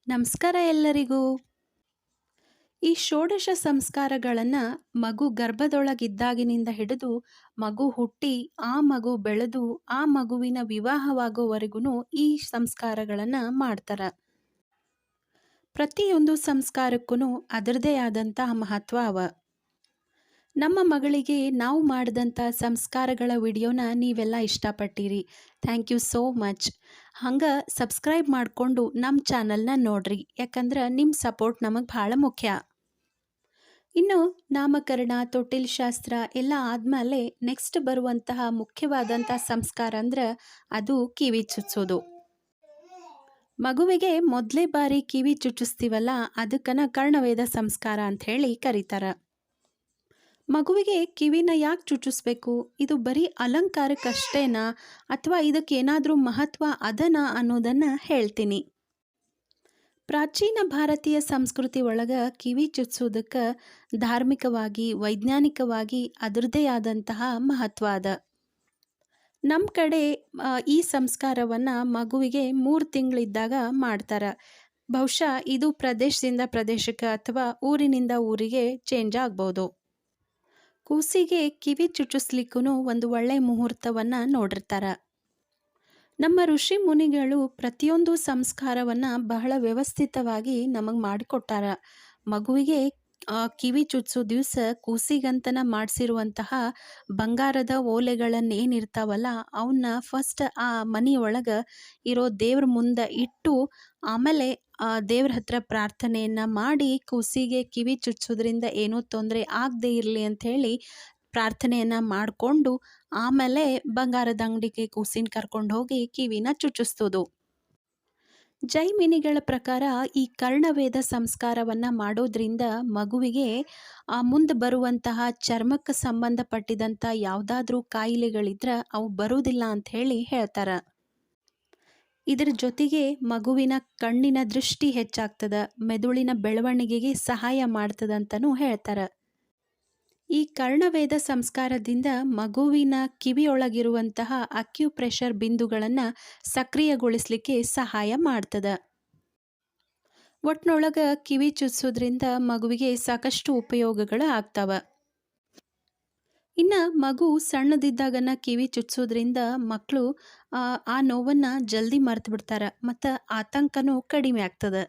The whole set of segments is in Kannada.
ನಮಸ್ಕಾರ ಎಲ್ಲರಿಗೂ. ಈ ಷೋಡಶ ಸಂಸ್ಕಾರಗಳನ್ನು ಮಗು ಗರ್ಭದೊಳಗಿದ್ದಾಗಿನಿಂದ ಹಿಡಿದು ಮಗು ಹುಟ್ಟಿ ಆ ಮಗು ಬೆಳೆದು ಆ ಮಗುವಿನ ವಿವಾಹವಾಗೋವರೆಗೂ ಈ ಸಂಸ್ಕಾರಗಳನ್ನು ಮಾಡ್ತಾರೆ. ಪ್ರತಿಯೊಂದು ಸಂಸ್ಕಾರಕ್ಕೂ ಅದರದೇ ಆದಂತಹ ಮಹತ್ವ ಅವ. ನಮ್ಮ ಮಗಳಿಗೆ ನಾವು ಮಾಡಿದಂಥ ಸಂಸ್ಕಾರಗಳ ವಿಡಿಯೋನ ನೀವೆಲ್ಲ ಇಷ್ಟಪಟ್ಟಿರಿ. Thank you so much. ಹಂಗೆ ಸಬ್ಸ್ಕ್ರೈಬ್ ಮಾಡಿಕೊಂಡು ನಮ್ಮ ಚಾನಲ್ನ ನೋಡ್ರಿ, ಯಾಕಂದ್ರೆ ನಿಮ್ಮ ಸಪೋರ್ಟ್ ನಮಗೆ ಭಾಳ ಮುಖ್ಯ. ಇನ್ನು ನಾಮಕರಣ, ತೊಟ್ಟಿಲ್ ಶಾಸ್ತ್ರ ಎಲ್ಲ ಆದಮೇಲೆ ನೆಕ್ಸ್ಟ್ ಬರುವಂತಹ ಮುಖ್ಯವಾದಂಥ ಸಂಸ್ಕಾರ ಅಂದ್ರೆ ಅದು ಕಿವಿ ಚುಚ್ಚೋದು. ಮಗುವಿಗೆ ಮೊದಲೇ ಬಾರಿ ಕಿವಿ ಚುಚ್ಚಿಸ್ತೀವಲ್ಲ, ಅದಕ್ಕನ ಕರ್ಣವೇದ ಸಂಸ್ಕಾರ ಅಂತ ಹೇಳಿ ಕರೀತಾರೆ. ಮಗುವಿಗೆ ಕಿವಿನ ಯಾಕೆ ಚುಚ್ಚಿಸ್ಬೇಕು? ಇದು ಬರೀ ಅಲಂಕಾರಕ್ಕಷ್ಟೇನಾ ಅಥವಾ ಇದಕ್ಕೇನಾದರೂ ಮಹತ್ವ ಅದನಾ ಅನ್ನೋದನ್ನು ಹೇಳ್ತೀನಿ. ಪ್ರಾಚೀನ ಭಾರತೀಯ ಸಂಸ್ಕೃತಿ ಒಳಗೆ ಕಿವಿ ಚುಚ್ಚೋದಕ್ಕೆ ಧಾರ್ಮಿಕವಾಗಿ, ವೈಜ್ಞಾನಿಕವಾಗಿ ಅದರದ್ದೇ ಆದಂತಹ ಮಹತ್ವ ಅದ. ನಮ್ಮ ಕಡೆ ಈ ಸಂಸ್ಕಾರವನ್ನು ಮಗುವಿಗೆ 3 ತಿಂಗಳಿದ್ದಾಗ ಮಾಡ್ತಾರೆ. ಬಹುಶಃ ಇದು ಪ್ರದೇಶದಿಂದ ಪ್ರದೇಶಕ್ಕೆ ಅಥವಾ ಊರಿನಿಂದ ಊರಿಗೆ ಚೇಂಜ್ ಆಗ್ಬೋದು. ಕೂಸಿಗೆ ಕಿವಿ ಚುಚ್ಚಿಸ್ಲಿಕ್ಕೂ ಒಂದು ಒಳ್ಳೆ ಮುಹೂರ್ತವನ್ನು ನೋಡಿರ್ತಾರೆ. ನಮ್ಮ ಋಷಿ ಮುನಿಗಳು ಪ್ರತಿಯೊಂದು ಸಂಸ್ಕಾರವನ್ನು ಬಹಳ ವ್ಯವಸ್ಥಿತವಾಗಿ ನಮಗೆ ಮಾಡಿಕೊಟ್ಟಾರ. ಮಗುವಿಗೆ ಕಿವಿ ಚುಚ್ಚಿಸೋ ದಿವಸ ಕೂಸಿಗಂತನ ಮಾಡಿಸಿರುವಂತಹ ಬಂಗಾರದ ಓಲೆಗಳನ್ನೇನಿರ್ತಾವಲ್ಲ, ಅವನ್ನ ಫಸ್ಟ್ ಆ ಮನೆಯೊಳಗೆ ಇರೋ ದೇವ್ರ ಮುಂದೆ ಇಟ್ಟು ಆಮೇಲೆ ದೇವ್ರ ಹತ್ರ ಪ್ರಾರ್ಥನೆಯನ್ನು ಮಾಡಿ ಕೂಸಿಗೆ ಕಿವಿ ಚುಚ್ಚೋದ್ರಿಂದ ಏನೂ ತೊಂದರೆ ಆಗದೇ ಇರಲಿ ಅಂಥೇಳಿ ಪ್ರಾರ್ಥನೆಯನ್ನು ಮಾಡಿಕೊಂಡು ಆಮೇಲೆ ಬಂಗಾರದ ಅಂಗಡಿಗೆ ಕೂಸಿನ ಕರ್ಕೊಂಡು ಹೋಗಿ ಕಿವಿನ ಚುಚ್ಚಿಸ್ತೋದು. ಜೈಮಿನಿಗಳ ಪ್ರಕಾರ ಈ ಕರ್ಣವೇದ ಸಂಸ್ಕಾರವನ್ನು ಮಾಡೋದ್ರಿಂದ ಮಗುವಿಗೆ ಮುಂದೆ ಬರುವಂತಹ ಚರ್ಮಕ್ಕೆ ಸಂಬಂಧಪಟ್ಟಿದಂಥ ಯಾವುದಾದ್ರೂ ಕಾಯಿಲೆಗಳಿದ್ರೆ ಅವು ಬರೋದಿಲ್ಲ ಅಂಥೇಳಿ ಹೇಳ್ತಾರೆ. ಇದರ ಜೊತೆಗೆ ಮಗುವಿನ ಕಣ್ಣಿನ ದೃಷ್ಟಿ ಹೆಚ್ಚಾಗ್ತದೆ, ಮೆದುಳಿನ ಬೆಳವಣಿಗೆಗೆ ಸಹಾಯ ಮಾಡ್ತದಂತನೂ ಹೇಳ್ತಾರೆ. ಈ ಕರ್ಣವೇದ ಸಂಸ್ಕಾರದಿಂದ ಮಗುವಿನ ಕಿವಿಯೊಳಗಿರುವಂತಹ ಅಕ್ಯುಪ್ರೆಷರ್ ಬಿಂದುಗಳನ್ನು ಸಕ್ರಿಯಗೊಳಿಸಲಿಕ್ಕೆ ಸಹಾಯ ಮಾಡ್ತದೆ. ಒಟ್ಟಿನೊಳಗೆ ಕಿವಿ ಚುಚ್ಚೋದ್ರಿಂದ ಮಗುವಿಗೆ ಸಾಕಷ್ಟು ಉಪಯೋಗಗಳು ಆಗ್ತವೆ. ಇನ್ನು ಮಗು ಸಣ್ಣದಿದ್ದಾಗನ ಕಿವಿ ಚುಚ್ಚೋದ್ರಿಂದ ಮಕ್ಕಳು ಆ ನೋವನ್ನು ಜಲ್ದಿ ಮರ್ತು ಬಿಡ್ತಾರೆ ಮತ್ತು ಆತಂಕನೂ ಕಡಿಮೆ ಆಗ್ತದೆ.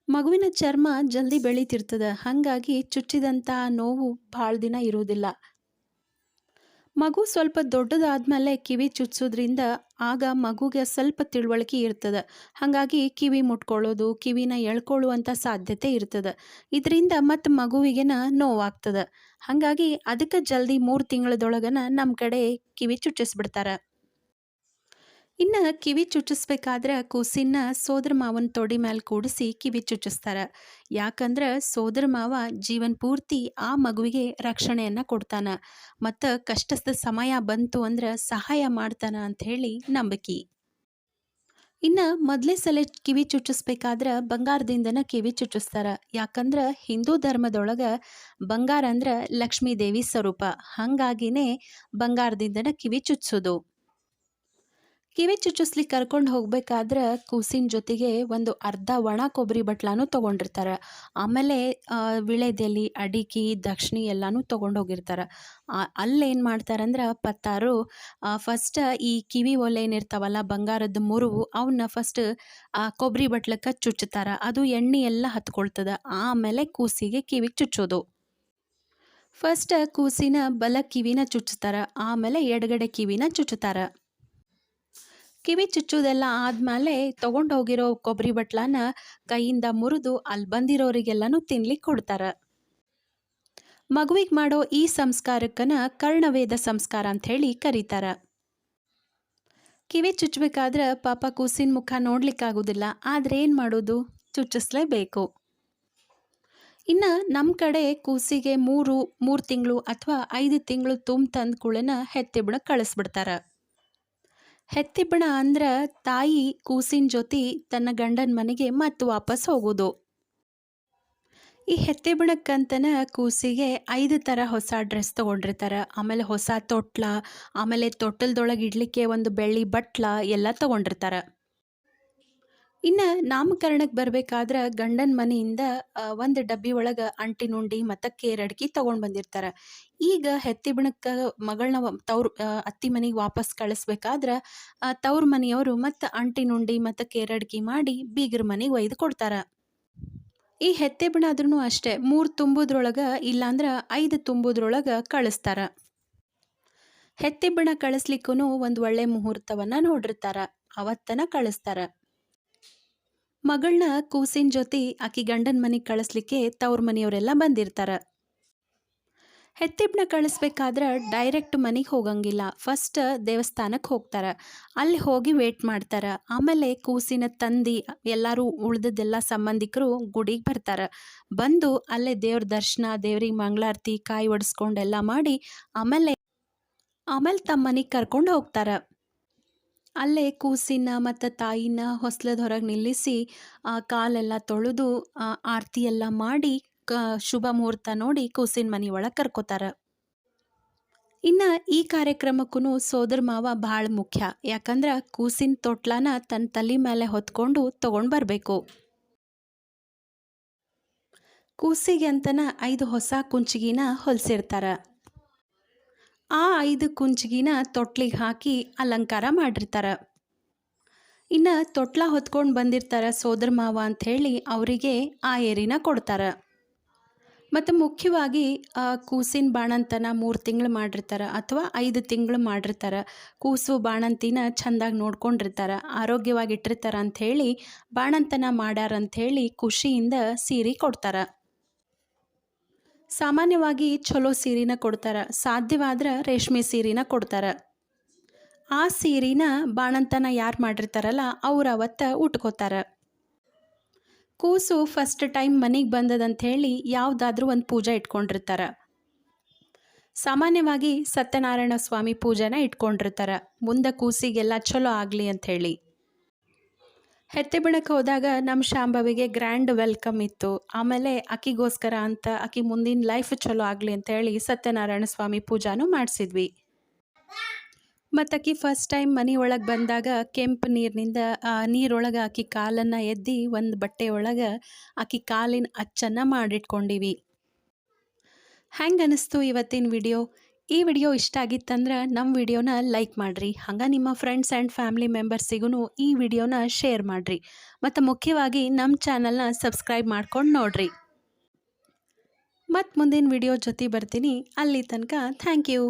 ಮಗುವಿನ ಚರ್ಮ ಜಲ್ದಿ ಬೆಳೀತಿರ್ತದೆ, ಹಾಗಾಗಿ ಚುಚ್ಚಿದಂಥ ನೋವು ಭಾಳ ದಿನ ಇರೋದಿಲ್ಲ. ಮಗು ಸ್ವಲ್ಪ ದೊಡ್ಡದಾದ್ಮೇಲೆ ಕಿವಿ ಚುಚ್ಚೋದ್ರಿಂದ ಆಗ ಮಗುಗೆ ಸ್ವಲ್ಪ ತಿಳುವಳಿಕೆ ಇರ್ತದೆ, ಹಾಗಾಗಿ ಕಿವಿ ಮುಟ್ಕೊಳ್ಳೋದು, ಕಿವಿನ ಎಳ್ಕೊಳ್ಳುವಂಥ ಸಾಧ್ಯತೆ ಇರ್ತದೆ. ಇದರಿಂದ ಮತ್ತು ಮಗುವಿಗೆನ ನೋವಾಗ್ತದೆ. ಹಾಗಾಗಿ ಅದಕ್ಕೆ ಜಲ್ದಿ 3 ತಿಂಗಳದೊಳಗನ ನಮ್ಮ ಕಡೆ ಕಿವಿ ಚುಚ್ಚಿಸ್ಬಿಡ್ತಾರೆ. ಇನ್ನು ಕಿವಿ ಚುಚ್ಚಿಸ್ಬೇಕಾದ್ರೆ ಕೂಸಿನ ಸೋದರ ಮಾವನ ತೊಡೆ ಮೇಲೆ ಕೂಡಿಸಿ ಕಿವಿ ಚುಚ್ಚಿಸ್ತಾರೆ. ಯಾಕಂದ್ರೆ ಸೋದರ ಮಾವ ಜೀವನ ಪೂರ್ತಿ ಆ ಮಗುವಿಗೆ ರಕ್ಷಣೆಯನ್ನು ಕೊಡ್ತಾನೆ ಮತ್ತು ಕಷ್ಟದ ಸಮಯ ಬಂತು ಅಂದ್ರೆ ಸಹಾಯ ಮಾಡ್ತಾನೆ ಅಂಥೇಳಿ ನಂಬಿಕೆ. ಇನ್ನು ಮೊದಲೇ ಸಲ ಕಿವಿ ಚುಚ್ಚಿಸ್ಬೇಕಾದ್ರೆ ಬಂಗಾರದಿಂದನ ಕಿವಿ ಚುಚ್ಚಿಸ್ತಾರೆ. ಯಾಕಂದ್ರೆ ಹಿಂದೂ ಧರ್ಮದೊಳಗೆ ಬಂಗಾರ ಅಂದ್ರೆ ಲಕ್ಷ್ಮೀ ದೇವಿ ಸ್ವರೂಪ, ಹಾಗಾಗಿನೇ ಬಂಗಾರದಿಂದನ ಕಿವಿ ಚುಚ್ಚಿಸೋದು. ಕಿವಿ ಚುಚ್ಚಿಸ್ಲಿಕ್ಕೆ ಕರ್ಕೊಂಡು ಹೋಗ್ಬೇಕಾದ್ರೆ ಕೂಸಿನ ಜೊತೆಗೆ ಒಂದು ಅರ್ಧ ಒಣ ಕೊಬ್ಬರಿ ಬಟ್ಲಾನು ತೊಗೊಂಡಿರ್ತಾರೆ. ಆಮೇಲೆ ವಿಳೆದೆಲೆ, ಅಡಿಕೆ, ದಕ್ಷಿಣೆ ಎಲ್ಲನೂ ತೊಗೊಂಡೋಗಿರ್ತಾರೆ. ಅಲ್ಲೇನು ಮಾಡ್ತಾರಂದ್ರೆ ಪತ್ತಾರು ಫಸ್ಟ್ ಈ ಕಿವಿ ಒಲೆ ಏನಿರ್ತಾವಲ್ಲ, ಬಂಗಾರದ ಮುರುವು, ಅವನ್ನ ಫಸ್ಟ್ ಕೊಬ್ಬರಿ ಬಟ್ಲಕ್ಕೆ ಚುಚ್ಚುತ್ತಾರೆ. ಅದು ಎಣ್ಣೆ ಎಲ್ಲ ಹತ್ಕೊಳ್ತದೆ. ಆಮೇಲೆ ಕೂಸಿಗೆ ಕಿವಿಗೆ ಚುಚ್ಚೋದು. ಫಸ್ಟ್ ಕೂಸಿನ ಬಲ ಕಿವಿನ ಚುಚ್ಚುತ್ತಾರೆ, ಆಮೇಲೆ ಎಡಗಡೆ ಕಿವಿನ ಚುಚ್ಚುತ್ತಾರೆ. ಕಿವಿ ಚುಚ್ಚೋದೆಲ್ಲ ಆದಮೇಲೆ ತೊಗೊಂಡೋಗಿರೋ ಕೊಬ್ಬರಿ ಬಟ್ಲನ್ನ ಕೈಯಿಂದ ಮುರಿದು ಅಲ್ಲಿ ಬಂದಿರೋರಿಗೆಲ್ಲನೂ ತಿನ್ಲಿಕ್ಕೆ ಕೊಡ್ತಾರೆ. ಮಗುವಿಗೆ ಮಾಡೋ ಈ ಸಂಸ್ಕಾರಕ್ಕನ ಕರ್ಣವೇದ ಸಂಸ್ಕಾರ ಅಂಥೇಳಿ ಕರೀತಾರೆ. ಕಿವಿ ಚುಚ್ಚಬೇಕಾದ್ರೆ ಪಾಪ ಕೂಸಿನ ಮುಖ ನೋಡ್ಲಿಕ್ಕಾಗೋದಿಲ್ಲ, ಆದರೆ ಏನು ಮಾಡೋದು, ಚುಚ್ಚಿಸ್ಲೇಬೇಕು. ಇನ್ನು ನಮ್ಮ ಕಡೆ ಕೂಸಿಗೆ 3 ತಿಂಗಳು ಅಥವಾ 5 ತಿಂಗಳು ತಂದ ಕೂಡಲೇ ಹೆತ್ತಿಬ್ಬಣ ಕಳಿಸ್ಬಿಡ್ತಾರೆ. ಹೆತ್ತಿಬ್ಬಣ ಅಂದ್ರೆ ತಾಯಿ ಕೂಸಿನ ಜೊತೆ ತನ್ನ ಗಂಡನ ಮನೆಗೆ ಮತ್ತೆ ವಾಪಸ್ ಹೋಗೋದು. ಈ ಹೆತ್ತಿಬ್ಬಣಕ್ಕಂತನ ಕೂಸಿಗೆ 5 ಥರ ಹೊಸ ಡ್ರೆಸ್ ತೊಗೊಂಡಿರ್ತಾರೆ. ಆಮೇಲೆ ಹೊಸ ತೊಟ್ಲ, ಆಮೇಲೆ ತೊಟ್ಟಲದೊಳಗೆ ಇಡಲಿಕ್ಕೆ ಒಂದು ಬೆಳ್ಳಿ ಬಟ್ಲ ಎಲ್ಲ ತೊಗೊಂಡಿರ್ತಾರೆ. ಇನ್ನು ನಾಮಕರಣಕ್ಕೆ ಬರ್ಬೇಕಾದ್ರೆ ಗಂಡನ ಮನೆಯಿಂದ ಒಂದು ಡಬ್ಬಿ ಒಳಗೆ ಅಂಟಿನುಂಡಿ ಮತ್ತು ಕೇರಡ್ಕಿ ತೊಗೊಂಡು ಬಂದಿರ್ತಾರೆ. ಈಗ ಹೆತ್ತಿಬಣಕ್ಕೆ ಮಗಳನ್ನ ಅತ್ತಿ ಮನೆಗೆ ವಾಪಸ್ ಕಳಿಸ್ಬೇಕಾದ್ರೆ ತವ್ರ ಮನೆಯವರು ಮತ್ತು ಅಂಟಿನುಂಡಿ ಮತ್ತು ಕೇರಡ್ಕಿ ಮಾಡಿ ಬೀಗರ ಮನೆಗೆ ಒಯ್ದು ಕೊಡ್ತಾರೆ. ಈ ಹೆತ್ತೆಬಣ ಆದ್ರೂ ಅಷ್ಟೇ 3 ತುಂಬುದ್ರೊಳಗೆ ಇಲ್ಲಾಂದ್ರೆ 5 ತುಂಬುದ್ರೊಳಗೆ ಕಳಿಸ್ತಾರೆ. ಹೆತ್ತೆಬಣ ಕಳಿಸ್ಲಿಕ್ಕೂ ಒಂದು ಒಳ್ಳೆ ಮುಹೂರ್ತವನ್ನು ನೋಡಿರ್ತಾರೆ, ಅವತ್ತನ ಕಳಿಸ್ತಾರೆ. ಮಗಳನ್ನ ಕೂಸಿನ ಜೊತೆ ಆಕಿ ಗಂಡನ ಮನೆಗೆ ಕಳಿಸ್ಲಿಕ್ಕೆ ತವ್ರ ಮನೆಯವರೆಲ್ಲ ಬಂದಿರ್ತಾರೆ. ಹೆತ್ತಿಬ್ಬನ ಕಳಿಸ್ಬೇಕಾದ್ರೆ ಡೈರೆಕ್ಟ್ ಮನೆಗೆ ಹೋಗಂಗಿಲ್ಲ, ಫಸ್ಟ್ ದೇವಸ್ಥಾನಕ್ಕೆ ಹೋಗ್ತಾರೆ. ಅಲ್ಲಿ ಹೋಗಿ ವೇಟ್ ಮಾಡ್ತಾರೆ. ಆಮೇಲೆ ಕೂಸಿನ ತಂದಿ ಎಲ್ಲರೂ ಉಳಿದದ್ದೆಲ್ಲ ಸಂಬಂಧಿಕರು ಗುಡಿಗೆ ಬರ್ತಾರೆ. ಬಂದು ಅಲ್ಲೇ ದೇವ್ರ ದರ್ಶನ, ದೇವ್ರಿಗೆ ಮಂಗಳಾರತಿ, ಕಾಯಿ ಒಡಿಸ್ಕೊಂಡೆಲ್ಲ ಮಾಡಿ ಆಮೇಲೆ ತಮ್ಮ ಮನೆಗೆ ಕರ್ಕೊಂಡು ಹೋಗ್ತಾರೆ. ಅಲ್ಲೇ ಕೂಸಿನ ಮತ್ತು ತಾಯಿನ ಹೊಸ್ಲದ ಹೊರಗೆ ನಿಲ್ಲಿಸಿ ಕಾಲೆಲ್ಲ ತೊಳೆದು ಆರತಿ ಎಲ್ಲ ಮಾಡಿ ಶುಭ ಮುಹೂರ್ತ ನೋಡಿ ಕೂಸಿನ ಮನೆ ಒಳಗೆ ಕರ್ಕೋತಾರೆ. ಇನ್ನು ಈ ಕಾರ್ಯಕ್ರಮಕ್ಕೂ ಸೋದರ ಮಾವ ಭಾಳ ಮುಖ್ಯ. ಯಾಕಂದ್ರೆ ಕೂಸಿನ ತೊಟ್ಲನ ತನ್ನ ತಲೆ ಮೇಲೆ ಹೊತ್ಕೊಂಡು ತೊಗೊಂಡು ಬರಬೇಕು. ಕೂಸಿಗೆ ಅಂತನ 5 ಹೊಸ ಕುಂಚಿಗಿನ ಹೊಲಿಸಿರ್ತಾರೆ. ಆ 5 ಕುಂಚಿಗಿನ ತೊಟ್ಲಿಗೆ ಹಾಕಿ ಅಲಂಕಾರ ಮಾಡಿರ್ತಾರೆ. ಇನ್ನು ತೊಟ್ಲ ಹೊತ್ಕೊಂಡು ಬಂದಿರ್ತಾರೆ ಸೋದರ ಮಾವ ಅಂಥೇಳಿ ಅವರಿಗೆ ಆ ಏರಿನ ಕೊಡ್ತಾರೆ. ಮತ್ತು ಮುಖ್ಯವಾಗಿ ಕೂಸಿನ ಬಾಣಂತನ 3 ತಿಂಗಳು ಮಾಡಿರ್ತಾರೆ ಅಥವಾ 5 ತಿಂಗಳು ಮಾಡಿರ್ತಾರೆ. ಕೂಸು ಬಾಣಂತಿನ ಚೆಂದಾಗಿ ನೋಡ್ಕೊಂಡಿರ್ತಾರೆ, ಆರೋಗ್ಯವಾಗಿಟ್ಟಿರ್ತಾರೆ ಅಂಥೇಳಿ ಬಾಣಂತನ ಮಾಡ್ಯಾರಂಥೇಳಿ ಖುಷಿಯಿಂದ ಸೀರೆ ಕೊಡ್ತಾರೆ. ಸಾಮಾನ್ಯವಾಗಿ ಚಲೋ ಸೀರೆನ ಕೊಡ್ತಾರೆ, ಸಾಧ್ಯವಾದ್ರೆ ರೇಷ್ಮೆ ಸೀರೆನ ಕೊಡ್ತಾರೆ. ಆ ಸೀರೆನ ಬಾಣಂತನ ಯಾರು ಮಾಡಿರ್ತಾರಲ್ಲ ಅವ್ರು ಅವತ್ತು ಉಟ್ಕೋತಾರೆ. ಕೂಸು ಫಸ್ಟ್ ಟೈಮ್ ಮನೆಗೆ ಬಂದದಂಥೇಳಿ ಯಾವುದಾದ್ರೂ ಒಂದು ಪೂಜೆ ಇಟ್ಕೊಂಡಿರ್ತಾರೆ. ಸಾಮಾನ್ಯವಾಗಿ ಸತ್ಯನಾರಾಯಣ ಸ್ವಾಮಿ ಪೂಜೆನ ಇಟ್ಕೊಂಡಿರ್ತಾರೆ, ಮುಂದೆ ಕೂಸಿಗೆಲ್ಲ ಚಲೋ ಆಗಲಿ ಅಂಥೇಳಿ. ಹೆತ್ತೆಬಣಕ್ಕೆ ಹೋದಾಗ ನಮ್ಮ ಶಾಂಭವಿಗೆ ಗ್ರ್ಯಾಂಡ್ ವೆಲ್ಕಮ್ ಇತ್ತು. ಆಮೇಲೆ ಆಕಿಗೋಸ್ಕರ ಅಂತ ಆಕಿ ಮುಂದಿನ ಲೈಫ್ ಚಲೋ ಆಗಲಿ ಅಂಥೇಳಿ ಸತ್ಯನಾರಾಯಣ ಸ್ವಾಮಿ ಪೂಜಾನೂ ಮಾಡಿಸಿದ್ವಿ. ಮತ್ತು ಆಕಿ ಫಸ್ಟ್ ಟೈಮ್ ಮನೆ ಒಳಗೆ ಬಂದಾಗ ಕೆಂಪು ನೀರೊಳಗೆ ಆಕಿ ಕಾಲನ್ನು ಎದ್ದಿ ಒಂದು ಬಟ್ಟೆ ಒಳಗೆ ಆಕಿ ಕಾಲಿನ ಅಚ್ಚನ್ನು ಮಾಡಿಟ್ಕೊಂಡಿವಿ. ಹೆಂಗೆ ಅನ್ನಿಸ್ತು ಇವತ್ತಿನ ವಿಡಿಯೋ? ಈ ವಿಡಿಯೋ ಇಷ್ಟ ಆಗಿತ್ತಂದ್ರೆ ನಮ್ಮ ವಿಡಿಯೋನ ಲೈಕ್ ಮಾಡಿರಿ. ಹಂಗೆ ನಿಮ್ಮ ಫ್ರೆಂಡ್ಸ್ ಆ್ಯಂಡ್ ಫ್ಯಾಮಿಲಿ ಮೆಂಬರ್ಸಿಗೂ ಈ ವಿಡಿಯೋನ ಶೇರ್ ಮಾಡಿರಿ. ಮತ್ತು ಮುಖ್ಯವಾಗಿ ನಮ್ಮ ಚಾನಲ್ನ ಸಬ್ಸ್ಕ್ರೈಬ್ ಮಾಡ್ಕೊಂಡು ನೋಡಿರಿ. ಮತ್ತು ಮುಂದಿನ ವಿಡಿಯೋ ಜೊತೆ ಬರ್ತೀನಿ. ಅಲ್ಲಿ ತನಕ ಥ್ಯಾಂಕ್ ಯು.